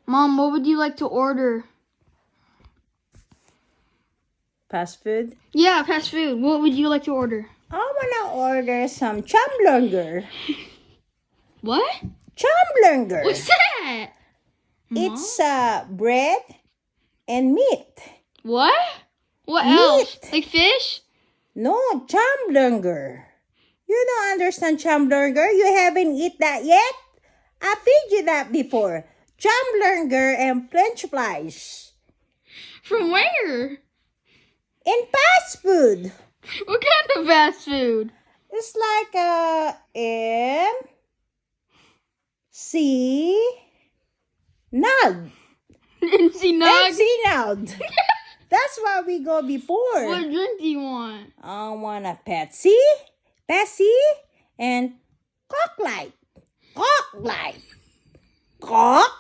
Mom, what would you like to order? Fast food? Yeah, fast food. What would you like to order? I wanna order some chamburger. What? Chamburger. What's that? It's bread and meat. What? What else? Like fish? No, chamburger. You don't understand chamburger? You haven't eat that yet? I feed you that before. Chamburger and French fries. From where? In fast food. What kind of fast food? It's like Nug. MC Nug? MC Nug. That's where we go before. What drink do you want? I want a Pepsi, and Coke Light. Coke Light. Coke?